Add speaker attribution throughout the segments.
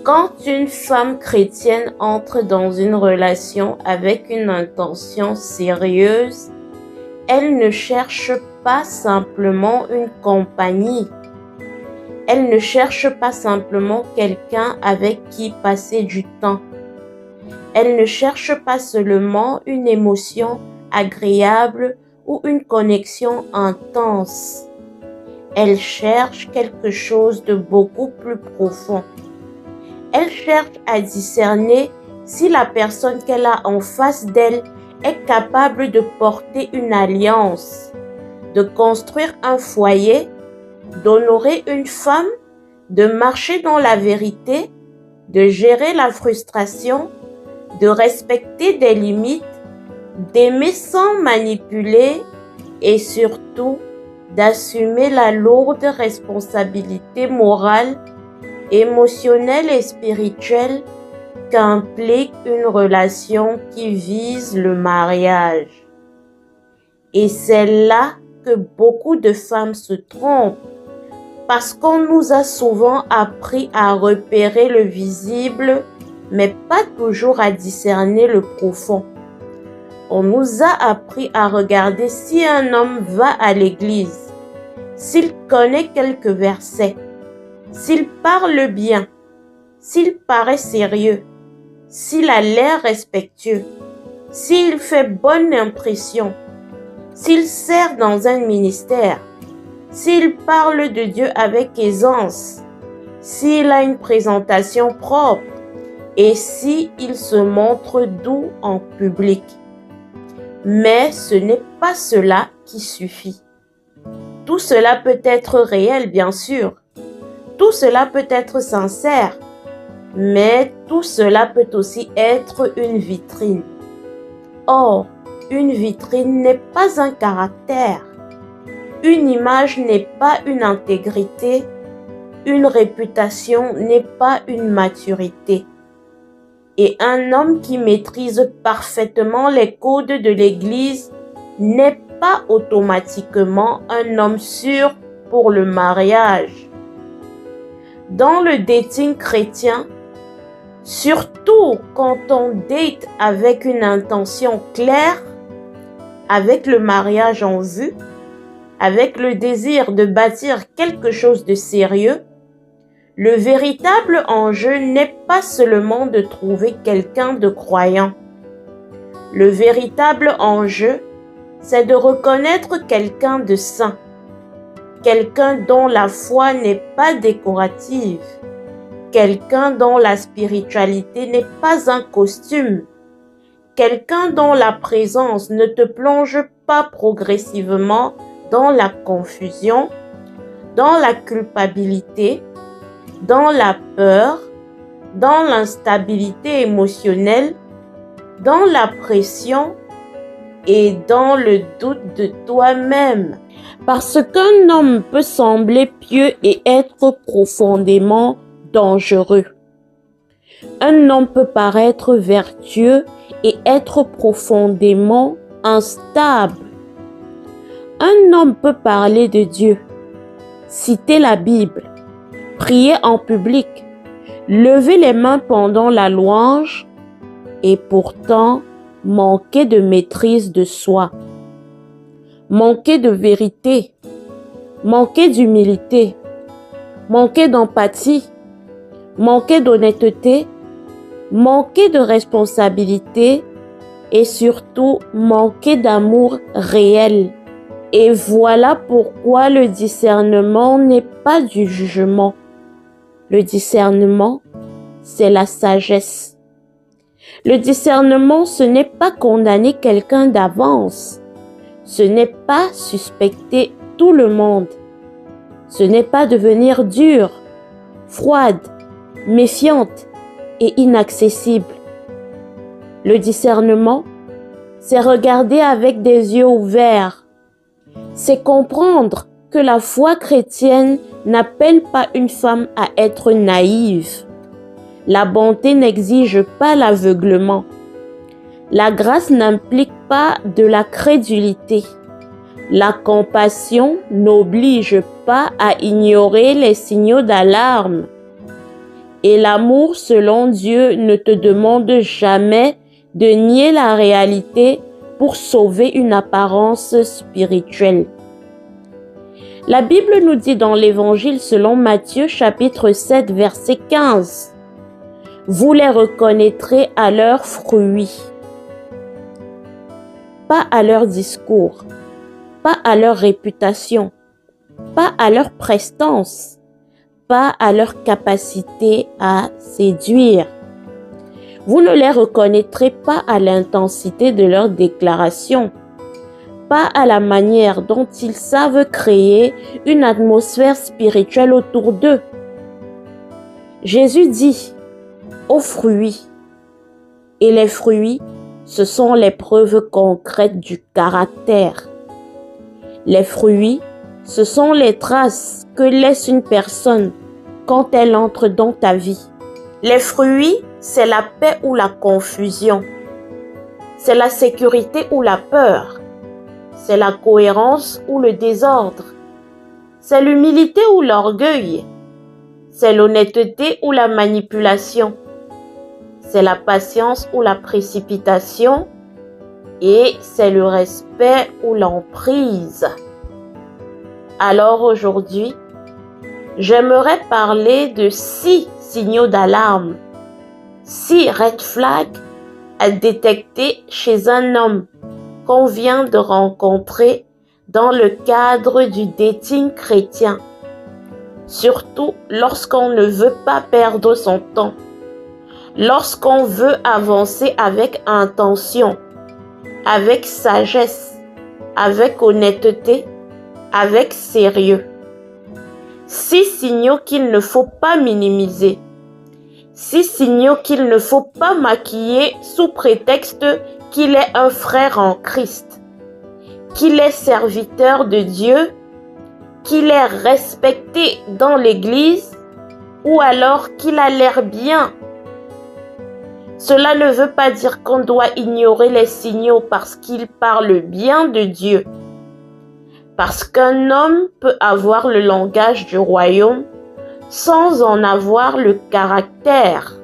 Speaker 1: Quand une femme chrétienne entre dans une relation avec une intention sérieuse, elle ne cherche pas simplement une compagnie. Elle ne cherche pas simplement quelqu'un avec qui passer du temps. Elle ne cherche pas seulement une émotion agréable ou une connexion intense. Elle cherche quelque chose de beaucoup plus profond. Elle cherche à discerner si la personne qu'elle a en face d'elle est capable de porter une alliance, de construire un foyer, d'honorer une femme, de marcher dans la vérité, de gérer la frustration, de respecter des limites, d'aimer sans manipuler et surtout d'assumer la lourde responsabilité morale, émotionnelle et spirituelle qu'implique une relation qui vise le mariage. Et c'est là que beaucoup de femmes se trompent, parce qu'on nous a souvent appris à repérer le visible, mais pas toujours à discerner le profond. On nous a appris à regarder si un homme va à l'église, s'il connaît quelques versets, s'il parle bien, s'il paraît sérieux, s'il a l'air respectueux, s'il fait bonne impression, s'il sert dans un ministère, s'il parle de Dieu avec aisance, s'il a une présentation propre et s'il se montre doux en public. Mais ce n'est pas cela qui suffit. Tout cela peut être réel, bien sûr. Tout cela peut être sincère, mais tout cela peut aussi être une vitrine. Or, une vitrine n'est pas un caractère. Une image n'est pas une intégrité. Une réputation n'est pas une maturité. Et un homme qui maîtrise parfaitement les codes de l'Église n'est pas automatiquement un homme sûr pour le mariage. Dans le dating chrétien, surtout quand on date avec une intention claire, avec le mariage en vue, avec le désir de bâtir quelque chose de sérieux, le véritable enjeu n'est pas seulement de trouver quelqu'un de croyant. Le véritable enjeu, c'est de reconnaître quelqu'un de saint, quelqu'un dont la foi n'est pas décorative, quelqu'un dont la spiritualité n'est pas un costume, quelqu'un dont la présence ne te plonge pas progressivement dans la confusion, dans la culpabilité, dans la peur, dans l'instabilité émotionnelle, dans la pression et dans le doute de toi-même. Parce qu'un homme peut sembler pieux et être profondément dangereux. Un homme peut paraître vertueux et être profondément instable. Un homme peut parler de Dieu, citer la Bible, prier en public, lever les mains pendant la louange et pourtant manquer de maîtrise de soi, manquer de vérité, manquer d'humilité, manquer d'empathie, manquer d'honnêteté, manquer de responsabilité et surtout manquer d'amour réel. Et voilà pourquoi le discernement n'est pas du jugement. Le discernement, c'est la sagesse. Le discernement, ce n'est pas condamner quelqu'un d'avance. Ce n'est pas suspecter tout le monde. Ce n'est pas devenir dure, froide, méfiante et inaccessible. Le discernement, c'est regarder avec des yeux ouverts. C'est comprendre que la foi chrétienne n'appelle pas une femme à être naïve. La bonté n'exige pas l'aveuglement. La grâce n'implique pas de la crédulité. La compassion n'oblige pas à ignorer les signaux d'alarme. Et l'amour selon Dieu ne te demande jamais de nier la réalité pour sauver une apparence spirituelle. La Bible nous dit dans l'Évangile selon Matthieu chapitre 7 verset 15, « Vous les reconnaîtrez à leurs fruits. » Pas à leur discours, pas à leur réputation, pas à leur prestance, pas à leur capacité à séduire. Vous ne les reconnaîtrez pas à l'intensité de leurs déclarations, pas à la manière dont ils savent créer une atmosphère spirituelle autour d'eux. Jésus dit, aux fruits. Et les fruits, ce sont les preuves concrètes du caractère. Les fruits, ce sont les traces que laisse une personne quand elle entre dans ta vie. Les fruits, c'est la paix ou la confusion. C'est la sécurité ou la peur. C'est la cohérence ou le désordre. C'est l'humilité ou l'orgueil. C'est l'honnêteté ou la manipulation. C'est la patience ou la précipitation. Et c'est le respect ou l'emprise. Alors aujourd'hui, j'aimerais parler de 6 signaux d'alarme, 6 red flags à détecter chez un homme qu'on vient de rencontrer dans le cadre du dating chrétien. Surtout lorsqu'on ne veut pas perdre son temps, lorsqu'on veut avancer avec intention, avec sagesse, avec honnêteté, avec sérieux. 6 signaux qu'il ne faut pas minimiser. 6 signaux qu'il ne faut pas maquiller sous prétexte qu'il est un frère en Christ, qu'il est serviteur de Dieu, qu'il est respecté dans l'Église ou alors qu'il a l'air bien. Cela ne veut pas dire qu'on doit ignorer les signaux parce qu'il parle bien de Dieu. Parce qu'un homme peut avoir le langage du royaume sans en avoir le caractère.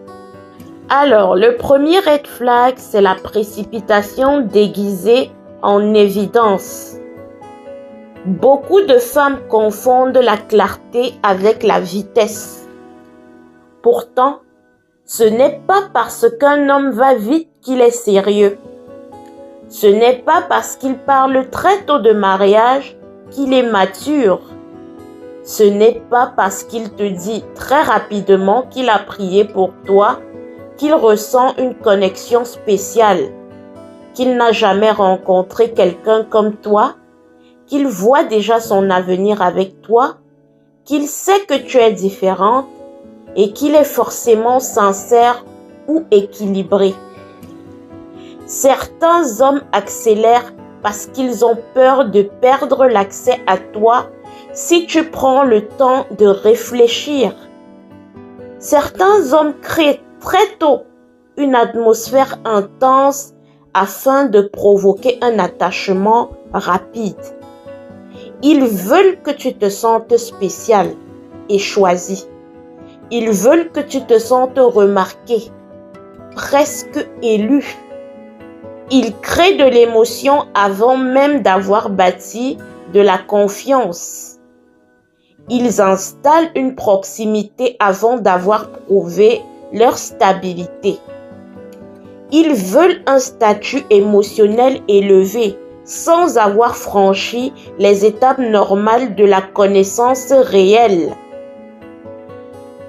Speaker 1: Alors, le premier red flag, c'est la précipitation déguisée en évidence. Beaucoup de femmes confondent la clarté avec la vitesse. Pourtant, ce n'est pas parce qu'un homme va vite qu'il est sérieux. Ce n'est pas parce qu'il parle très tôt de mariage qu'il est mature. Ce n'est pas parce qu'il te dit très rapidement qu'il a prié pour toi qu'il ressent une connexion spéciale, qu'il n'a jamais rencontré quelqu'un comme toi, qu'il voit déjà son avenir avec toi, qu'il sait que tu es différente et qu'il est forcément sincère ou équilibré. Certains hommes accélèrent parce qu'ils ont peur de perdre l'accès à toi si tu prends le temps de réfléchir. Certains hommes créent très tôt une atmosphère intense afin de provoquer un attachement rapide. Ils veulent que tu te sentes spécial et choisi. Ils veulent que tu te sentes remarqué, presque élu. Ils créent de l'émotion avant même d'avoir bâti de la confiance. Ils installent une proximité avant d'avoir prouvé leur stabilité. Ils veulent un statut émotionnel élevé sans avoir franchi les étapes normales de la connaissance réelle.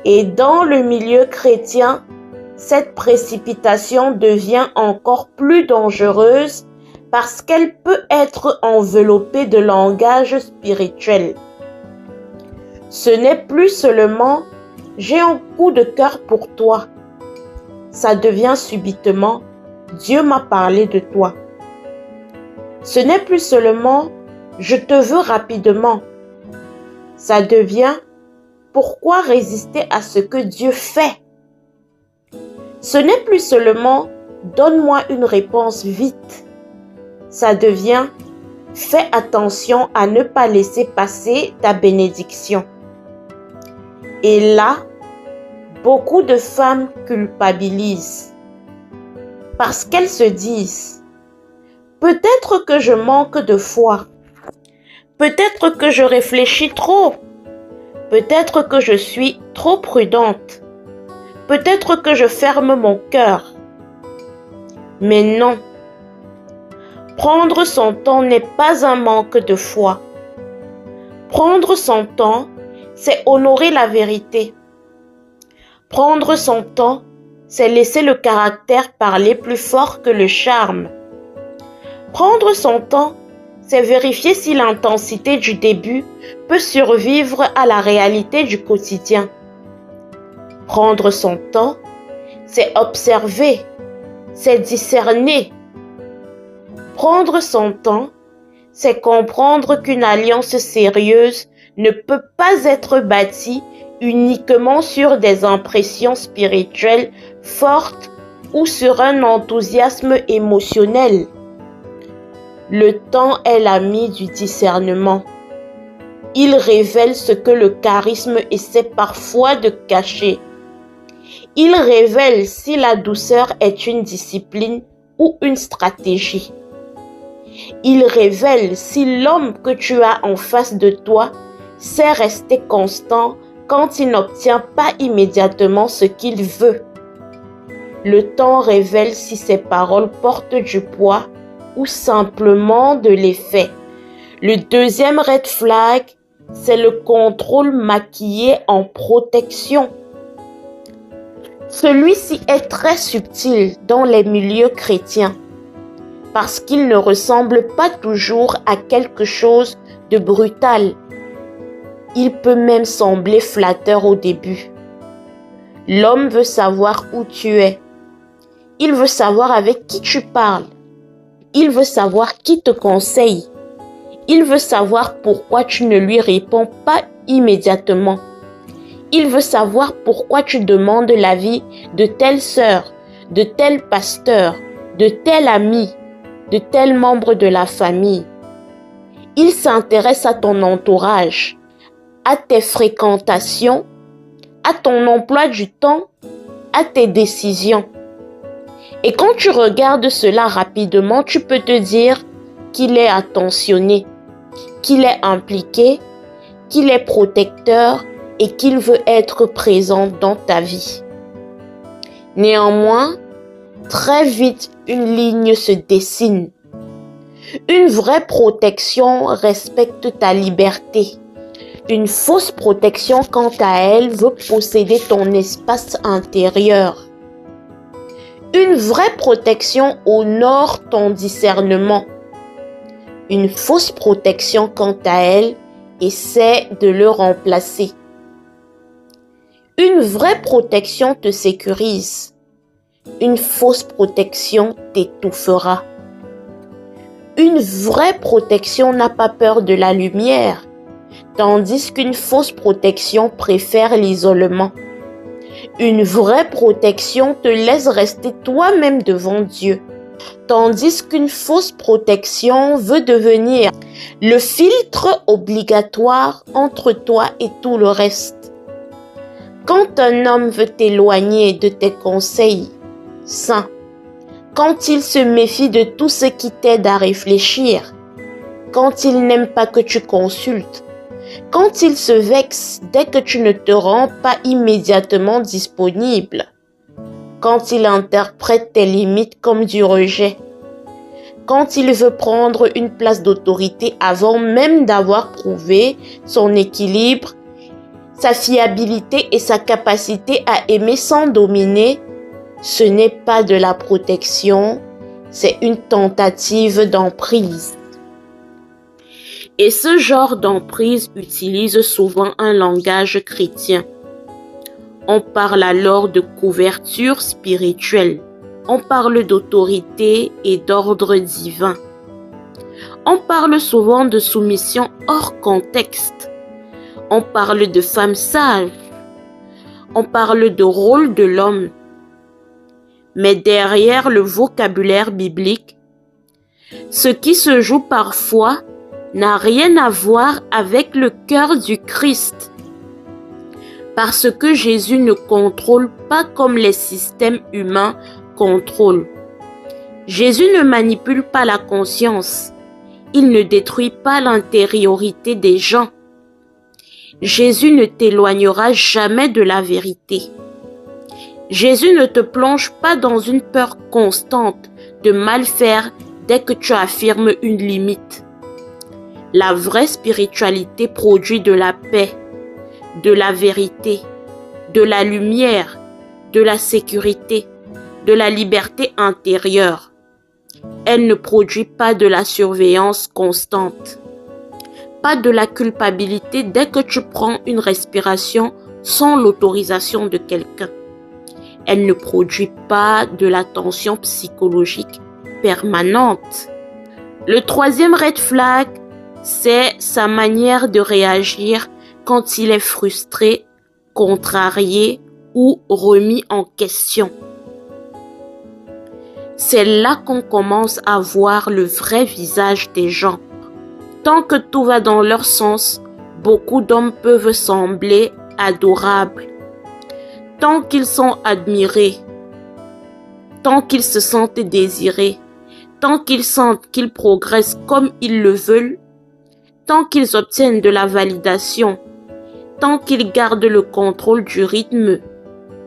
Speaker 1: Et dans le milieu chrétien, cette précipitation devient encore plus dangereuse parce qu'elle peut être enveloppée de langage spirituel. Ce n'est plus seulement « j'ai un coup de cœur pour toi ». Ça devient subitement « Dieu m'a parlé de toi ». Ce n'est plus seulement « je te veux rapidement ». Ça devient « pourquoi résister à ce que Dieu fait ?» Ce n'est plus seulement « donne-moi une réponse vite ». Ça devient « fais attention à ne pas laisser passer ta bénédiction ». Et là, beaucoup de femmes culpabilisent parce qu'elles se disent « Peut-être que je manque de foi, peut-être que je réfléchis trop, peut-être que je suis trop prudente, peut-être que je ferme mon cœur. » Mais non, prendre son temps n'est pas un manque de foi. Prendre son temps, c'est honorer la vérité. Prendre son temps, c'est laisser le caractère parler plus fort que le charme. Prendre son temps, c'est vérifier si l'intensité du début peut survivre à la réalité du quotidien. Prendre son temps, c'est observer, c'est discerner. Prendre son temps, c'est comprendre qu'une alliance sérieuse ne peut pas être bâtie uniquement sur des impressions spirituelles fortes ou sur un enthousiasme émotionnel. Le temps est l'ami du discernement. Il révèle ce que le charisme essaie parfois de cacher. Il révèle si la douceur est une discipline ou une stratégie. Il révèle si l'homme que tu as en face de toi sait rester constant quand il n'obtient pas immédiatement ce qu'il veut. Le temps révèle si ses paroles portent du poids ou simplement de l'effet. Le deuxième red flag, c'est le contrôle maquillé en protection. Celui-ci est très subtil dans les milieux chrétiens parce qu'il ne ressemble pas toujours à quelque chose de brutal. Il peut même sembler flatteur au début. L'homme veut savoir où tu es. Il veut savoir avec qui tu parles. Il veut savoir qui te conseille. Il veut savoir pourquoi tu ne lui réponds pas immédiatement. Il veut savoir pourquoi tu demandes l'avis de telle sœur, de tel pasteur, de tel ami, de tel membre de la famille. Il s'intéresse à ton entourage, à tes fréquentations, à ton emploi du temps, à tes décisions. Et quand tu regardes cela rapidement, tu peux te dire qu'il est attentionné, qu'il est impliqué, qu'il est protecteur et qu'il veut être présent dans ta vie. Néanmoins, très vite, une ligne se dessine. Une vraie protection respecte ta liberté. Une fausse protection, quant à elle, veut posséder ton espace intérieur. Une vraie protection honore ton discernement. Une fausse protection, quant à elle, essaie de le remplacer. Une vraie protection te sécurise. Une fausse protection t'étouffera. Une vraie protection n'a pas peur de la lumière, tandis qu'une fausse protection préfère l'isolement. Une vraie protection te laisse rester toi-même devant Dieu, tandis qu'une fausse protection veut devenir le filtre obligatoire entre toi et tout le reste. Quand un homme veut t'éloigner de tes conseils sains, quand il se méfie de tout ce qui t'aide à réfléchir, quand il n'aime pas que tu consultes, quand il se vexe dès que tu ne te rends pas immédiatement disponible, quand il interprète tes limites comme du rejet, quand il veut prendre une place d'autorité avant même d'avoir prouvé son équilibre, sa fiabilité et sa capacité à aimer sans dominer, ce n'est pas de la protection, c'est une tentative d'emprise. Et ce genre d'emprise utilise souvent un langage chrétien. On parle alors de couverture spirituelle. On parle d'autorité et d'ordre divin. On parle souvent de soumission hors contexte. On parle de femme sage. On parle de rôle de l'homme. Mais derrière le vocabulaire biblique, ce qui se joue parfois n'a rien à voir avec le cœur du Christ. Parce que Jésus ne contrôle pas comme les systèmes humains contrôlent. Jésus ne manipule pas la conscience. Il ne détruit pas l'intériorité des gens. Jésus ne t'éloignera jamais de la vérité. Jésus ne te plonge pas dans une peur constante de mal faire dès que tu affirmes une limite. La vraie spiritualité produit de la paix, de la vérité, de la lumière, de la sécurité, de la liberté intérieure. Elle ne produit pas de la surveillance constante, pas de la culpabilité dès que tu prends une respiration sans l'autorisation de quelqu'un. Elle ne produit pas de la tension psychologique permanente. Le troisième red flag, c'est sa manière de réagir quand il est frustré, contrarié ou remis en question. C'est là qu'on commence à voir le vrai visage des gens. Tant que tout va dans leur sens, beaucoup d'hommes peuvent sembler adorables. Tant qu'ils sont admirés, tant qu'ils se sentent désirés, tant qu'ils sentent qu'ils progressent comme ils le veulent, tant qu'ils obtiennent de la validation, tant qu'ils gardent le contrôle du rythme,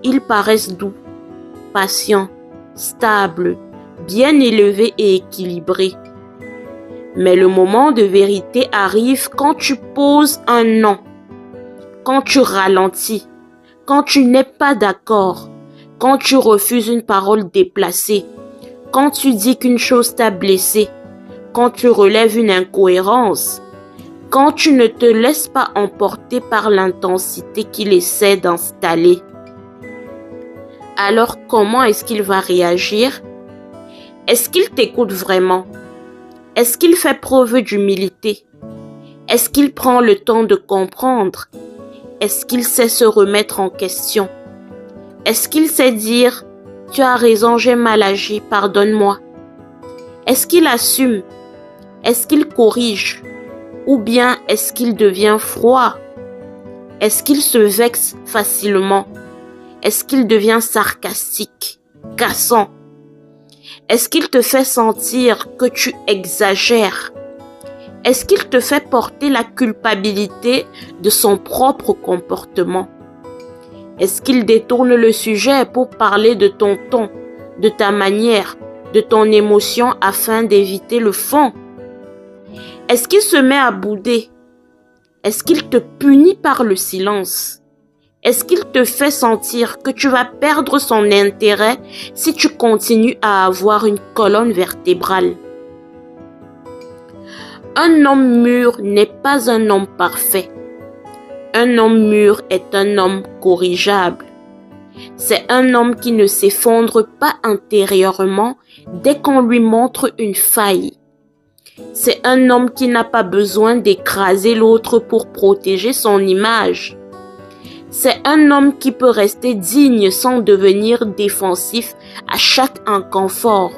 Speaker 1: ils paraissent doux, patients, stables, bien élevés et équilibrés. Mais le moment de vérité arrive quand tu poses un non, quand tu ralentis, quand tu n'es pas d'accord, quand tu refuses une parole déplacée, quand tu dis qu'une chose t'a blessé, quand tu relèves une incohérence, quand tu ne te laisses pas emporter par l'intensité qu'il essaie d'installer. Alors comment est-ce qu'il va réagir? Est-ce qu'il t'écoute vraiment? Est-ce qu'il fait preuve d'humilité? Est-ce qu'il prend le temps de comprendre? Est-ce qu'il sait se remettre en question? Est-ce qu'il sait dire « Tu as raison, j'ai mal agi, pardonne-moi » ? Est-ce qu'il assume? Est-ce qu'il corrige? Ou bien est-ce qu'il devient froid? Est-ce qu'il se vexe facilement? Est-ce qu'il devient sarcastique, cassant? Est-ce qu'il te fait sentir que tu exagères? Est-ce qu'il te fait porter la culpabilité de son propre comportement? Est-ce qu'il détourne le sujet pour parler de ton ton, de ta manière, de ton émotion afin d'éviter le fond? Est-ce qu'il se met à bouder? Est-ce qu'il te punit par le silence? Est-ce qu'il te fait sentir que tu vas perdre son intérêt si tu continues à avoir une colonne vertébrale? Un homme mûr n'est pas un homme parfait. Un homme mûr est un homme corrigeable. C'est un homme qui ne s'effondre pas intérieurement dès qu'on lui montre une faille. C'est un homme qui n'a pas besoin d'écraser l'autre pour protéger son image. C'est un homme qui peut rester digne sans devenir défensif à chaque inconfort.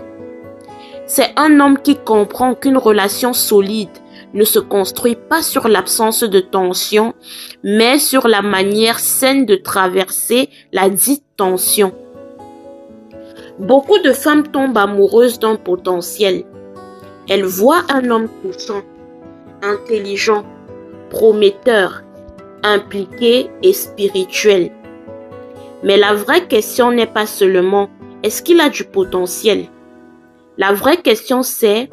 Speaker 1: C'est un homme qui comprend qu'une relation solide ne se construit pas sur l'absence de tension, mais sur la manière saine de traverser la dite tension. Beaucoup de femmes tombent amoureuses d'un potentiel. Elles voient un homme touchant, intelligent, prometteur, impliqué et spirituel. Mais la vraie question n'est pas seulement est-ce qu'il a du potentiel? La vraie question c'est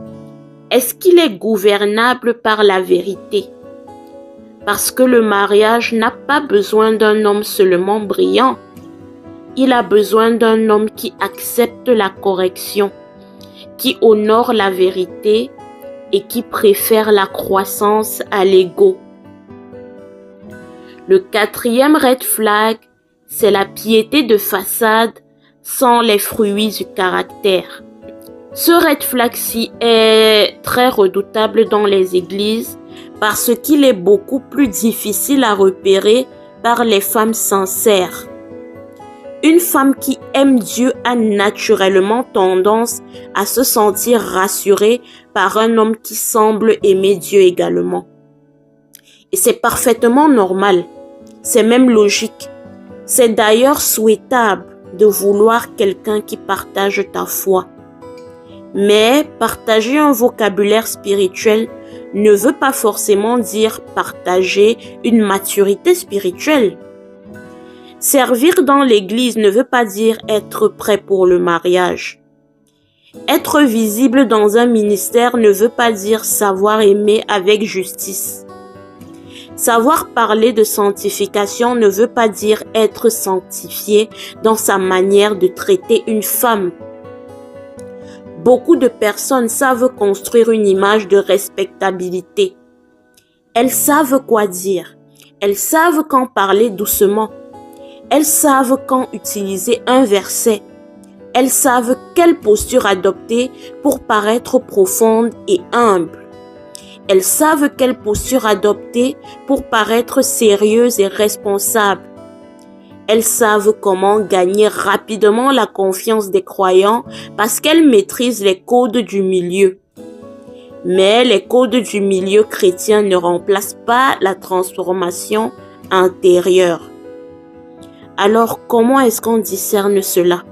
Speaker 1: est-ce qu'il est gouvernable par la vérité? Parce que le mariage n'a pas besoin d'un homme seulement brillant. Il a besoin d'un homme qui accepte la correction, qui honore la vérité et qui préfère la croissance à l'ego. Le quatrième red flag, c'est la piété de façade sans les fruits du caractère. Ce red flag-ci est très redoutable dans les églises parce qu'il est beaucoup plus difficile à repérer par les femmes sincères. Une femme qui aime Dieu a naturellement tendance à se sentir rassurée par un homme qui semble aimer Dieu également. Et c'est parfaitement normal. C'est même logique. C'est d'ailleurs souhaitable de vouloir quelqu'un qui partage ta foi. Mais partager un vocabulaire spirituel ne veut pas forcément dire partager une maturité spirituelle. Servir dans l'église ne veut pas dire être prêt pour le mariage. Être visible dans un ministère ne veut pas dire savoir aimer avec justice. Savoir parler de sanctification ne veut pas dire être sanctifié dans sa manière de traiter une femme. Beaucoup de personnes savent construire une image de respectabilité. Elles savent quoi dire. Elles savent quand parler doucement. Elles savent quand utiliser un verset. Elles savent quelle posture adopter pour paraître profonde et humble. Elles savent quelle posture adopter pour paraître sérieuses et responsables. Elles savent comment gagner rapidement la confiance des croyants parce qu'elles maîtrisent les codes du milieu. Mais les codes du milieu chrétien ne remplacent pas la transformation intérieure. Alors, comment est-ce qu'on discerne cela?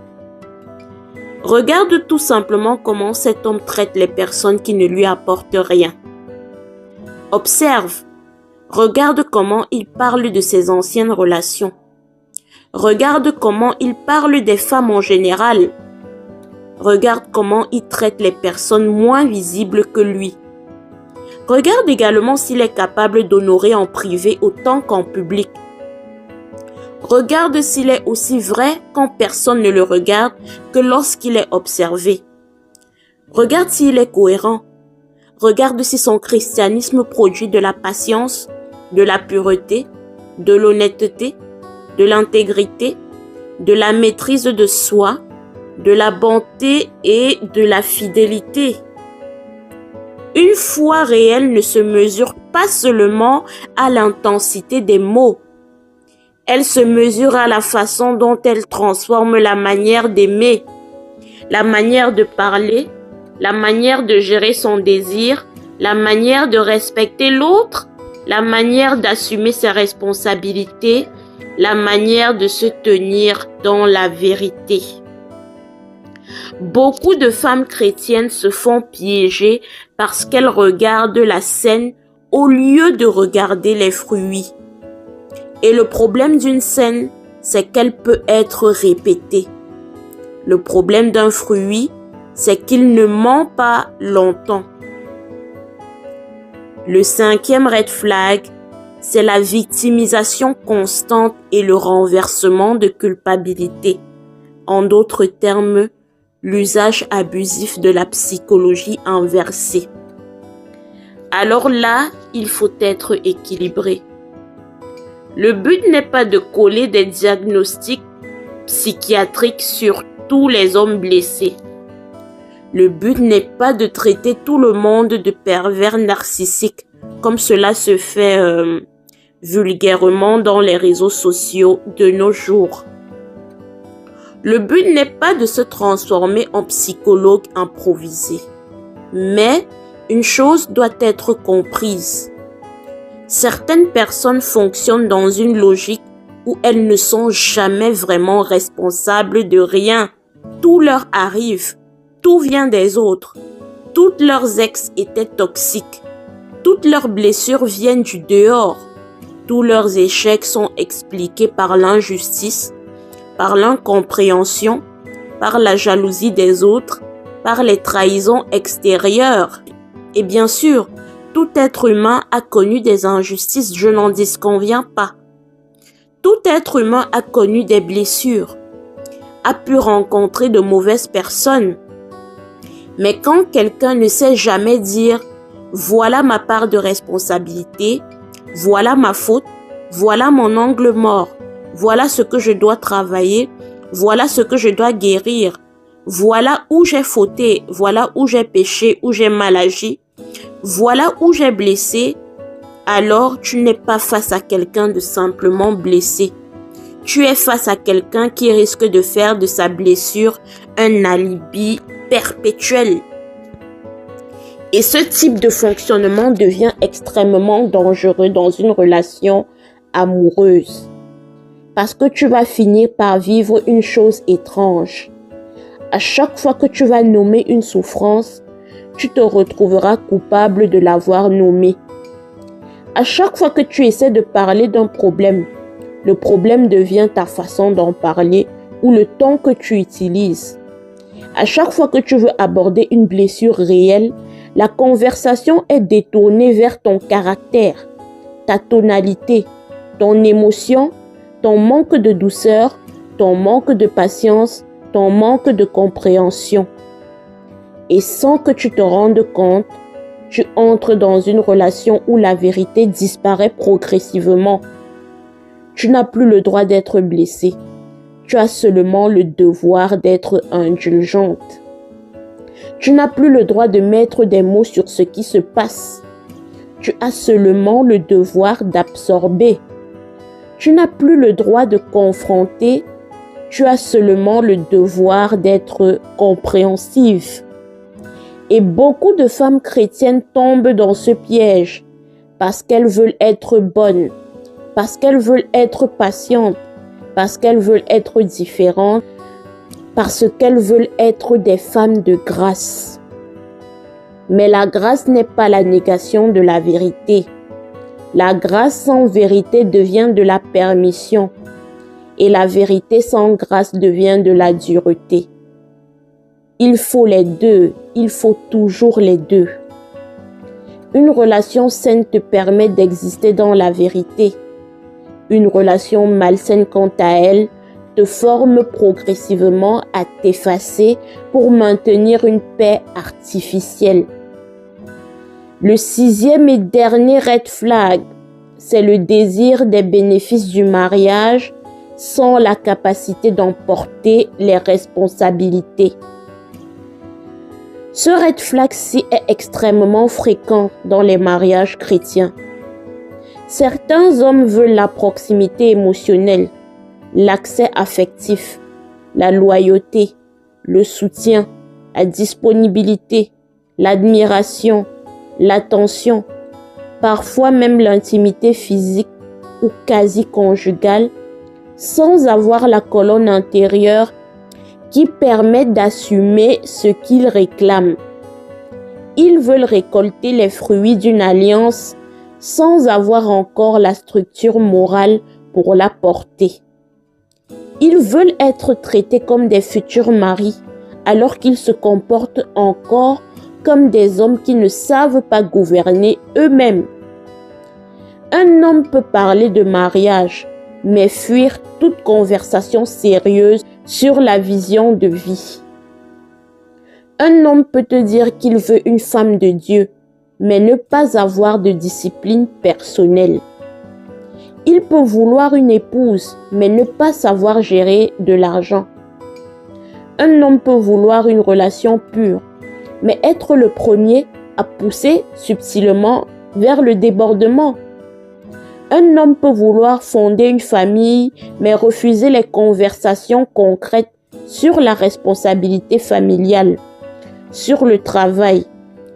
Speaker 1: Regarde tout simplement comment cet homme traite les personnes qui ne lui apportent rien. Observe. Regarde comment il parle de ses anciennes relations. Regarde comment il parle des femmes en général. Regarde comment il traite les personnes moins visibles que lui. Regarde également s'il est capable d'honorer en privé autant qu'en public. Regarde s'il est aussi vrai quand personne ne le regarde que lorsqu'il est observé. Regarde s'il est cohérent. Regarde si son christianisme produit de la patience, de la pureté, de l'honnêteté, de l'intégrité, de la maîtrise de soi, de la bonté et de la fidélité. Une foi réelle ne se mesure pas seulement à l'intensité des mots. Elle se mesure à la façon dont elle transforme la manière d'aimer, la manière de parler, la manière de gérer son désir, la manière de respecter l'autre, la manière d'assumer ses responsabilités, la manière de se tenir dans la vérité. Beaucoup de femmes chrétiennes se font piéger parce qu'elles regardent la scène au lieu de regarder les fruits. Et le problème d'une scène, c'est qu'elle peut être répétée. Le problème d'un fruit, c'est qu'il ne ment pas longtemps. Le 5e red flag, c'est la victimisation constante et le renversement de culpabilité. En d'autres termes, l'usage abusif de la psychologie inversée. Alors là, il faut être équilibré. Le but n'est pas de coller des diagnostics psychiatriques sur tous les hommes blessés. Le but n'est pas de traiter tout le monde de pervers narcissiques, comme cela se fait vulgairement dans les réseaux sociaux de nos jours. Le but n'est pas de se transformer en psychologue improvisé. Mais une chose doit être comprise. Certaines personnes fonctionnent dans une logique où elles ne sont jamais vraiment responsables de rien. Tout leur arrive. Tout vient des autres. Toutes leurs ex étaient toxiques. Toutes leurs blessures viennent du dehors. Tous leurs échecs sont expliqués par l'injustice, par l'incompréhension, par la jalousie des autres, par les trahisons extérieures. Et bien sûr, tout être humain a connu des injustices, je n'en disconviens pas. Tout être humain a connu des blessures, a pu rencontrer de mauvaises personnes. Mais quand quelqu'un ne sait jamais dire « voilà ma part de responsabilité, voilà ma faute, voilà mon angle mort, voilà ce que je dois travailler, voilà ce que je dois guérir, voilà où j'ai fauté, voilà où j'ai péché, où j'ai mal agi, voilà où j'ai blessé », alors tu n'es pas face à quelqu'un de simplement blessé. Tu es face à quelqu'un qui risque de faire de sa blessure un alibi perpétuel. Et ce type de fonctionnement devient extrêmement dangereux dans une relation amoureuse. Parce que tu vas finir par vivre une chose étrange. À chaque fois que tu vas nommer une souffrance, tu te retrouveras coupable de l'avoir nommée. À chaque fois que tu essaies de parler d'un problème, le problème devient ta façon d'en parler ou le ton que tu utilises. À chaque fois que tu veux aborder une blessure réelle, la conversation est détournée vers ton caractère, ta tonalité, ton émotion, ton manque de douceur, ton manque de patience, ton manque de compréhension. Et sans que tu te rendes compte, tu entres dans une relation où la vérité disparaît progressivement. Tu n'as plus le droit d'être blessé. Tu as seulement le devoir d'être indulgente. Tu n'as plus le droit de mettre des mots sur ce qui se passe. Tu as seulement le devoir d'absorber. Tu n'as plus le droit de confronter. Tu as seulement le devoir d'être compréhensive. Et beaucoup de femmes chrétiennes tombent dans ce piège parce qu'elles veulent être bonnes, parce qu'elles veulent être patientes, parce qu'elles veulent être différentes, parce qu'elles veulent être des femmes de grâce. Mais la grâce n'est pas la négation de la vérité. La grâce sans vérité devient de la permission et la vérité sans grâce devient de la dureté. Il faut les deux, il faut toujours les deux. Une relation saine te permet d'exister dans la vérité. Une relation malsaine quant à elle te forme progressivement à t'effacer pour maintenir une paix artificielle. Le 6e et dernier red flag, c'est le désir des bénéfices du mariage sans la capacité d'en porter les responsabilités. Ce red flag-ci est extrêmement fréquent dans les mariages chrétiens. Certains hommes veulent la proximité émotionnelle, l'accès affectif, la loyauté, le soutien, la disponibilité, l'admiration, l'attention, parfois même l'intimité physique ou quasi conjugale, sans avoir la colonne intérieure qui permet d'assumer ce qu'ils réclament. Ils veulent récolter les fruits d'une alliance sans avoir encore la structure morale pour la porter. Ils veulent être traités comme des futurs maris alors qu'ils se comportent encore comme des hommes qui ne savent pas gouverner eux-mêmes. Un homme peut parler de mariage, mais fuir toute conversation sérieuse sur la vision de vie. Un homme peut te dire qu'il veut une femme de Dieu, mais ne pas avoir de discipline personnelle. Il peut vouloir une épouse, mais ne pas savoir gérer de l'argent. Un homme peut vouloir une relation pure, mais être le premier à pousser subtilement vers le débordement. Un homme peut vouloir fonder une famille, mais refuser les conversations concrètes sur la responsabilité familiale, sur le travail,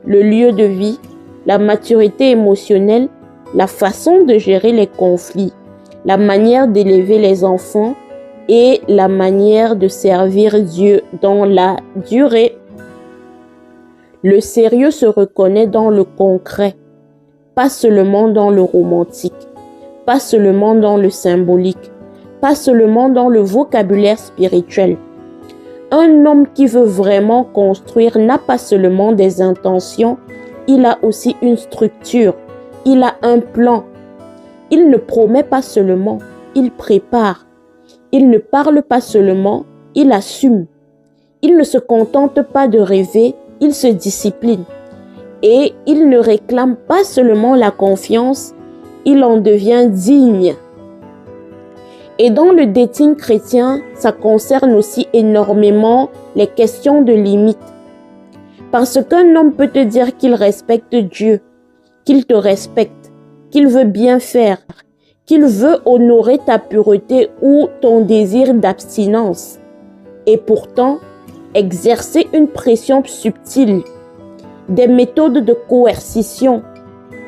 Speaker 1: le lieu de vie, la maturité émotionnelle, la façon de gérer les conflits, la manière d'élever les enfants et la manière de servir Dieu dans la durée. Le sérieux se reconnaît dans le concret, pas seulement dans le romantique, pas seulement dans le symbolique, pas seulement dans le vocabulaire spirituel. Un homme qui veut vraiment construire n'a pas seulement des intentions, il a aussi une structure, il a un plan. Il ne promet pas seulement, il prépare. Il ne parle pas seulement, il assume. Il ne se contente pas de rêver, il se discipline. Et il ne réclame pas seulement la confiance, il en devient digne. Et dans le dating chrétien, ça concerne aussi énormément les questions de limites. Parce qu'un homme peut te dire qu'il respecte Dieu, qu'il te respecte, qu'il veut bien faire, qu'il veut honorer ta pureté ou ton désir d'abstinence. Et pourtant, exercer une pression subtile, des méthodes de coercition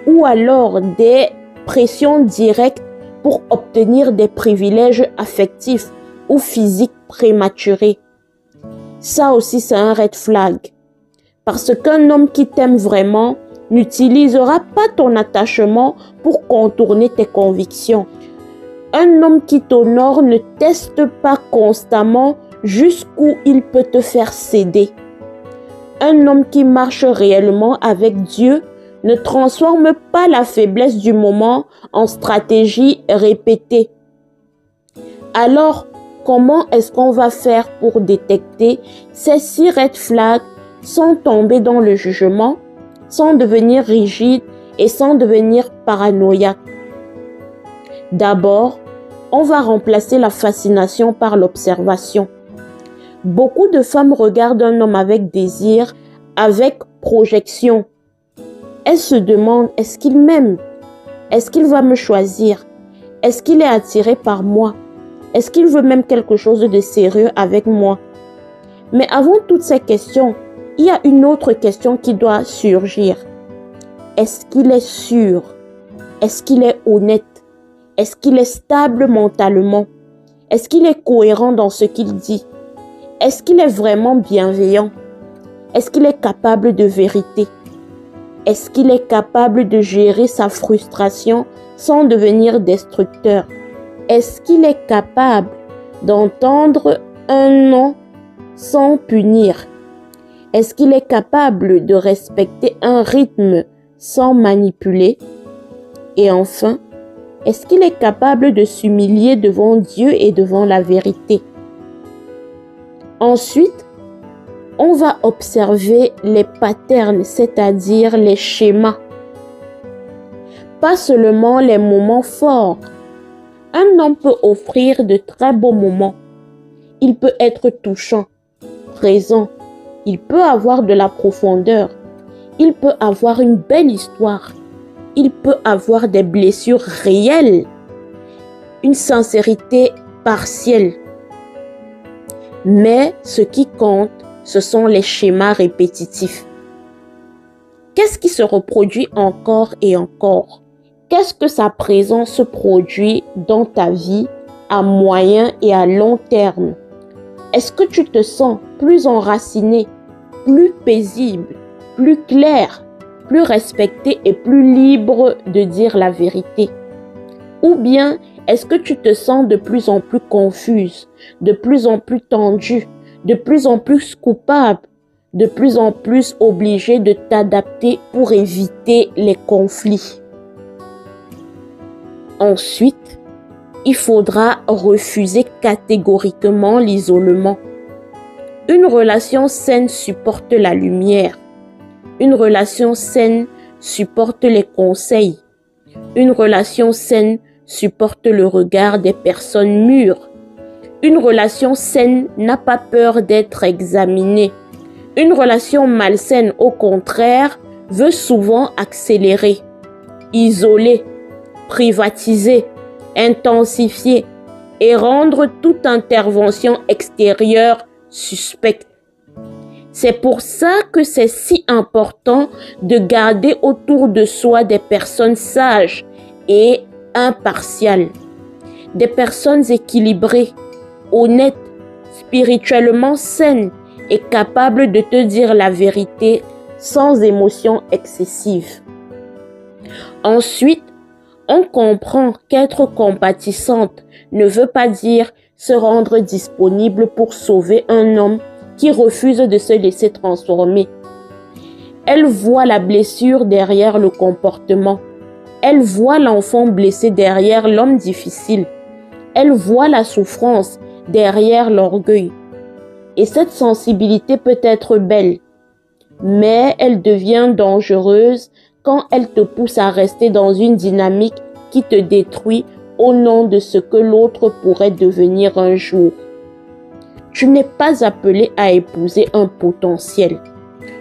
Speaker 1: ou alors des pressions directes pour obtenir des privilèges affectifs ou physiques prématurés. Ça aussi, c'est un red flag. Parce qu'un homme qui t'aime vraiment n'utilisera pas ton attachement pour contourner tes convictions. Un homme qui t'honore ne teste pas constamment jusqu'où il peut te faire céder. Un homme qui marche réellement avec Dieu ne transforme pas la faiblesse du moment en stratégie répétée. Alors, comment est-ce qu'on va faire pour détecter ces 6 red flags sans tomber dans le jugement, sans devenir rigide et sans devenir paranoïaque? D'abord, on va remplacer la fascination par l'observation. Beaucoup de femmes regardent un homme avec désir, avec projection. Elles se demandent, est-ce qu'il m'aime? Est-ce qu'il va me choisir? Est-ce qu'il est attiré par moi? Est-ce qu'il veut même quelque chose de sérieux avec moi? Mais avant toutes ces questions, il y a une autre question qui doit surgir. Est-ce qu'il est sûr? Est-ce qu'il est honnête? Est-ce qu'il est stable mentalement? Est-ce qu'il est cohérent dans ce qu'il dit? Est-ce qu'il est vraiment bienveillant? Est-ce qu'il est capable de vérité? Est-ce qu'il est capable de gérer sa frustration sans devenir destructeur? Est-ce qu'il est capable d'entendre un non sans punir? Est-ce qu'il est capable de respecter un rythme sans manipuler? Et enfin, est-ce qu'il est capable de s'humilier devant Dieu et devant la vérité? Ensuite, on va observer les patterns, c'est-à-dire les schémas. Pas seulement les moments forts. Un homme peut offrir de très beaux moments. Il peut être touchant, présent. Il peut avoir de la profondeur. Il peut avoir une belle histoire. Il peut avoir des blessures réelles. Une sincérité partielle. Mais ce qui compte, ce sont les schémas répétitifs. Qu'est-ce qui se reproduit encore et encore? Qu'est-ce que sa présence produit dans ta vie à moyen et à long terme? Est-ce que tu te sens plus enraciné, plus paisible, plus clair, plus respecté et plus libre de dire la vérité? Ou bien est-ce que tu te sens de plus en plus confuse, de plus en plus tendue, de plus en plus coupable, de plus en plus obligé de t'adapter pour éviter les conflits? Ensuite, il faudra refuser catégoriquement l'isolement. Une relation saine supporte la lumière. Une relation saine supporte les conseils. Une relation saine supporte le regard des personnes mûres. Une relation saine n'a pas peur d'être examinée. Une relation malsaine, au contraire, veut souvent accélérer, isoler, privatiser, intensifier et rendre toute intervention extérieure suspecte. C'est pour ça que c'est si important de garder autour de soi des personnes sages et impartiales, des personnes équilibrées, honnêtes, spirituellement saines et capables de te dire la vérité sans émotion excessive. Ensuite, on comprend qu'être compatissante ne veut pas dire se rendre disponible pour sauver un homme qui refuse de se laisser transformer. Elle voit la blessure derrière le comportement. Elle voit l'enfant blessé derrière l'homme difficile. Elle voit la souffrance derrière l'orgueil. Et cette sensibilité peut être belle, mais elle devient dangereuse quand elle te pousse à rester dans une dynamique qui te détruit au nom de ce que l'autre pourrait devenir un jour. Tu n'es pas appelé à épouser un potentiel.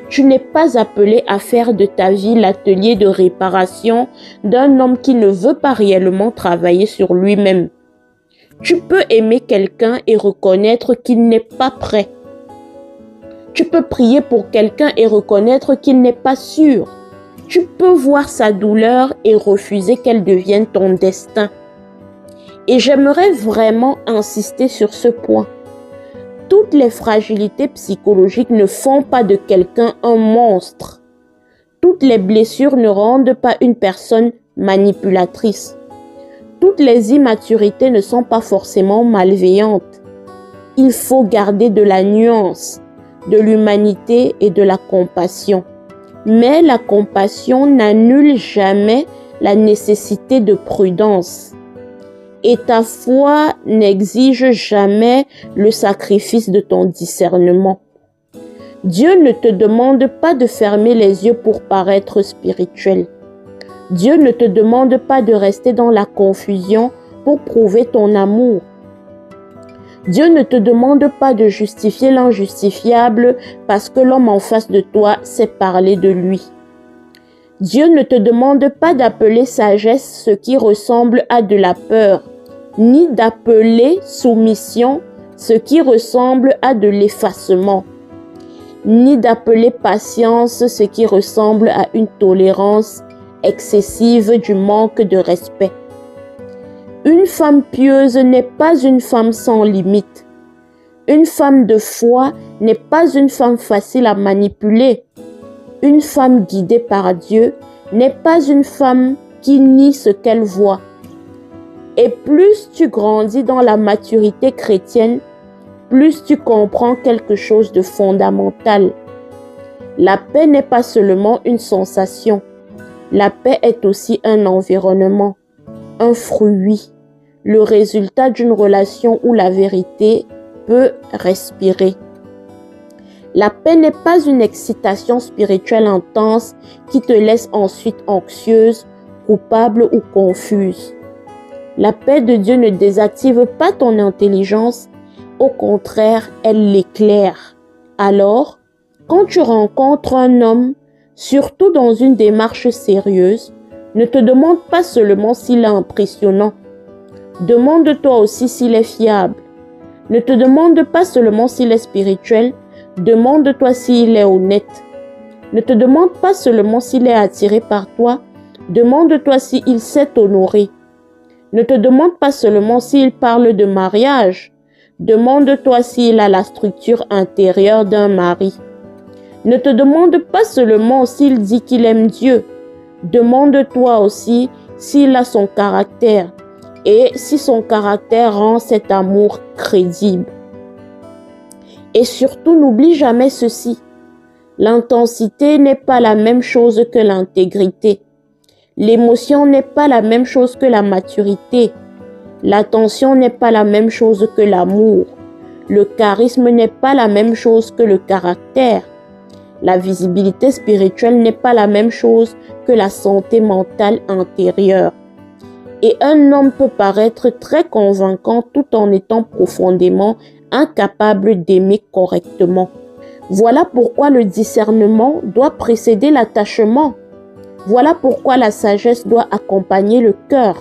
Speaker 1: Tu n'es pas appelé à faire de ta vie l'atelier de réparation d'un homme qui ne veut pas réellement travailler sur lui-même. Tu peux aimer quelqu'un et reconnaître qu'il n'est pas prêt. Tu peux prier pour quelqu'un et reconnaître qu'il n'est pas sûr. Tu peux voir sa douleur et refuser qu'elle devienne ton destin. Et j'aimerais vraiment insister sur ce point. Toutes les fragilités psychologiques ne font pas de quelqu'un un monstre. Toutes les blessures ne rendent pas une personne manipulatrice. Toutes les immaturités ne sont pas forcément malveillantes. Il faut garder de la nuance, de l'humanité et de la compassion. Mais la compassion n'annule jamais la nécessité de prudence. Et ta foi n'exige jamais le sacrifice de ton discernement. Dieu ne te demande pas de fermer les yeux pour paraître spirituel. Dieu ne te demande pas de rester dans la confusion pour prouver ton amour. Dieu ne te demande pas de justifier l'injustifiable parce que l'homme en face de toi sait parler de lui. Dieu ne te demande pas d'appeler sagesse ce qui ressemble à de la peur, ni d'appeler soumission ce qui ressemble à de l'effacement, ni d'appeler patience ce qui ressemble à une tolérance excessive du manque de respect. Une femme pieuse n'est pas une femme sans limite. Une femme de foi n'est pas une femme facile à manipuler. Une femme guidée par Dieu n'est pas une femme qui nie ce qu'elle voit. Et plus tu grandis dans la maturité chrétienne, plus tu comprends quelque chose de fondamental. La paix n'est pas seulement une sensation. La paix est aussi un environnement, un fruit, le résultat d'une relation où la vérité peut respirer. La paix n'est pas une excitation spirituelle intense qui te laisse ensuite anxieuse, coupable ou confuse. La paix de Dieu ne désactive pas ton intelligence, au contraire, elle l'éclaire. Alors, quand tu rencontres un homme, surtout dans une démarche sérieuse, ne te demande pas seulement s'il est impressionnant. Demande-toi aussi s'il est fiable. Ne te demande pas seulement s'il est spirituel, demande-toi s'il est honnête. Ne te demande pas seulement s'il est attiré par toi, demande-toi s'il sait t'honorer. Ne te demande pas seulement s'il parle de mariage, demande-toi s'il a la structure intérieure d'un mari. Ne te demande pas seulement s'il dit qu'il aime Dieu, demande-toi aussi s'il a son caractère et si son caractère rend cet amour crédible. Et surtout, n'oublie jamais ceci. L'intensité n'est pas la même chose que l'intégrité. L'émotion n'est pas la même chose que la maturité. L'attention n'est pas la même chose que l'amour. Le charisme n'est pas la même chose que le caractère. La visibilité spirituelle n'est pas la même chose que la santé mentale intérieure. Et un homme peut paraître très convaincant tout en étant profondément incapable d'aimer correctement. Voilà pourquoi le discernement doit précéder l'attachement. Voilà pourquoi la sagesse doit accompagner le cœur.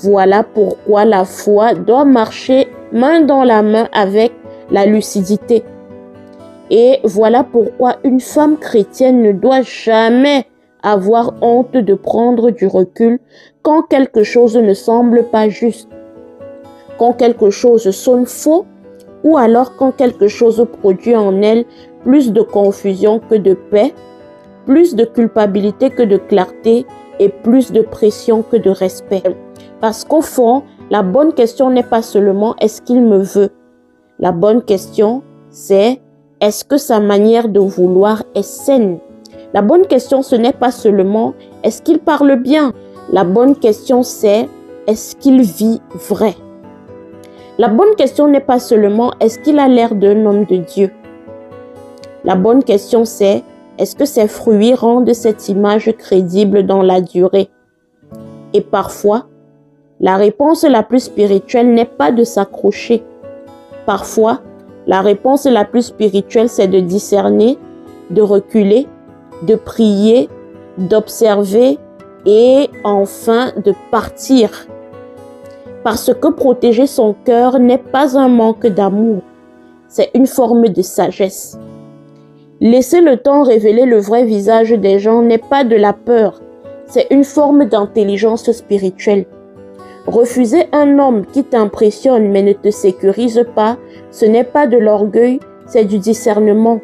Speaker 1: Voilà pourquoi la foi doit marcher main dans la main avec la lucidité. Et voilà pourquoi une femme chrétienne ne doit jamais avoir honte de prendre du recul quand quelque chose ne semble pas juste, quand quelque chose sonne faux, ou alors quand quelque chose produit en elle plus de confusion que de paix, plus de culpabilité que de clarté et plus de pression que de respect. Parce qu'au fond, la bonne question n'est pas seulement est-ce qu'il me veut. La bonne question, c'est est-ce que sa manière de vouloir est saine. La bonne question, ce n'est pas seulement est-ce qu'il parle bien. La bonne question, c'est est-ce qu'il vit vrai. La bonne question n'est pas seulement est-ce qu'il a l'air d'un homme de Dieu. La bonne question, c'est est-ce que ses fruits rendent cette image crédible dans la durée. Et parfois, la réponse la plus spirituelle n'est pas de s'accrocher. Parfois, la réponse la plus spirituelle, c'est de discerner, de reculer, de prier, d'observer et enfin de partir. Parce que protéger son cœur n'est pas un manque d'amour, c'est une forme de sagesse. Laisser le temps révéler le vrai visage des gens n'est pas de la peur, c'est une forme d'intelligence spirituelle. Refuser un homme qui t'impressionne mais ne te sécurise pas, ce n'est pas de l'orgueil, c'est du discernement.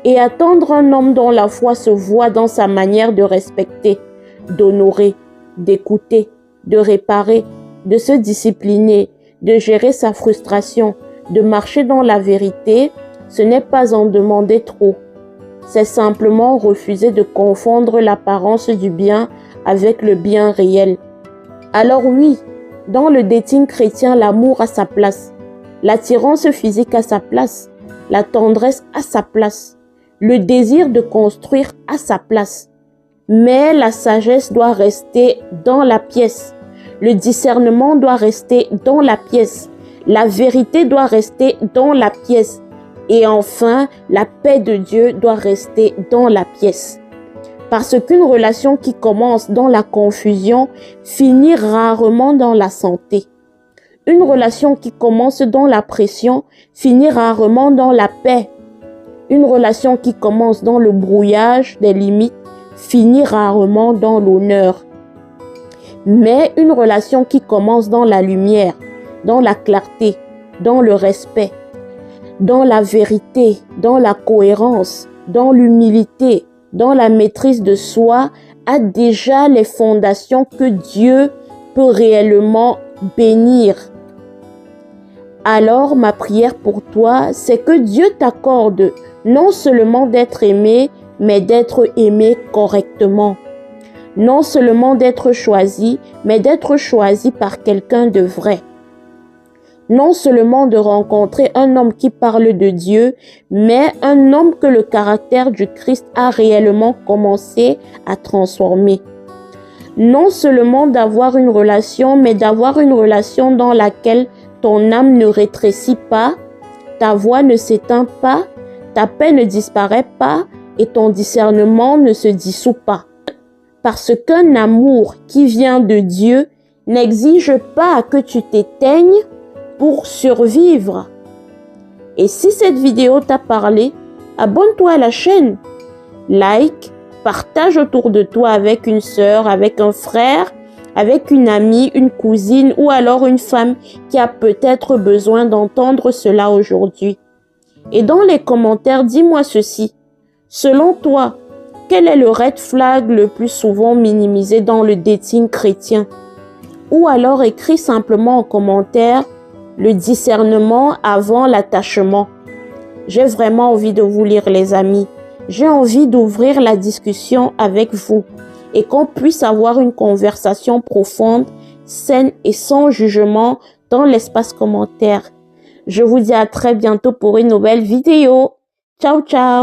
Speaker 1: Et attendre un homme dont la foi se voit dans sa manière de respecter, d'honorer, d'écouter, de réparer, de se discipliner, de gérer sa frustration, de marcher dans la vérité, ce n'est pas en demander trop. C'est simplement refuser de confondre l'apparence du bien avec le bien réel. Alors oui, dans le dating chrétien, l'amour a sa place, l'attirance physique a sa place, la tendresse a sa place, le désir de construire a sa place. Mais la sagesse doit rester dans la pièce, le discernement doit rester dans la pièce, la vérité doit rester dans la pièce. Et enfin, la paix de Dieu doit rester dans la pièce. Parce qu'une relation qui commence dans la confusion finit rarement dans la santé. Une relation qui commence dans la pression finit rarement dans la paix. Une relation qui commence dans le brouillage des limites finit rarement dans l'honneur. Mais une relation qui commence dans la lumière, dans la clarté, dans le respect, dans la vérité, dans la cohérence, dans l'humilité, dans la maîtrise de soi, a déjà les fondations que Dieu peut réellement bénir. Alors, ma prière pour toi, c'est que Dieu t'accorde non seulement d'être aimé, mais d'être aimé correctement. Non seulement d'être choisi, mais d'être choisi par quelqu'un de vrai. Non seulement de rencontrer un homme qui parle de Dieu, mais un homme que le caractère du Christ a réellement commencé à transformer. Non seulement d'avoir une relation, mais d'avoir une relation dans laquelle ton âme ne rétrécit pas, ta voix ne s'éteint pas, ta paix ne disparaît pas et ton discernement ne se dissout pas. Parce qu'un amour qui vient de Dieu n'exige pas que tu t'éteignes pour survivre. Et si cette vidéo t'a parlé, abonne-toi à la chaîne, like, partage autour de toi avec une sœur, avec un frère, avec une amie, une cousine ou alors une femme qui a peut-être besoin d'entendre cela aujourd'hui. Et dans les commentaires, dis-moi ceci. Selon toi, quel est le red flag le plus souvent minimisé dans le dating chrétien? Ou alors écris simplement en commentaire le discernement avant l'attachement. J'ai vraiment envie de vous lire, les amis. J'ai envie d'ouvrir la discussion avec vous et qu'on puisse avoir une conversation profonde, saine et sans jugement dans l'espace commentaire. Je vous dis à très bientôt pour une nouvelle vidéo. Ciao, ciao!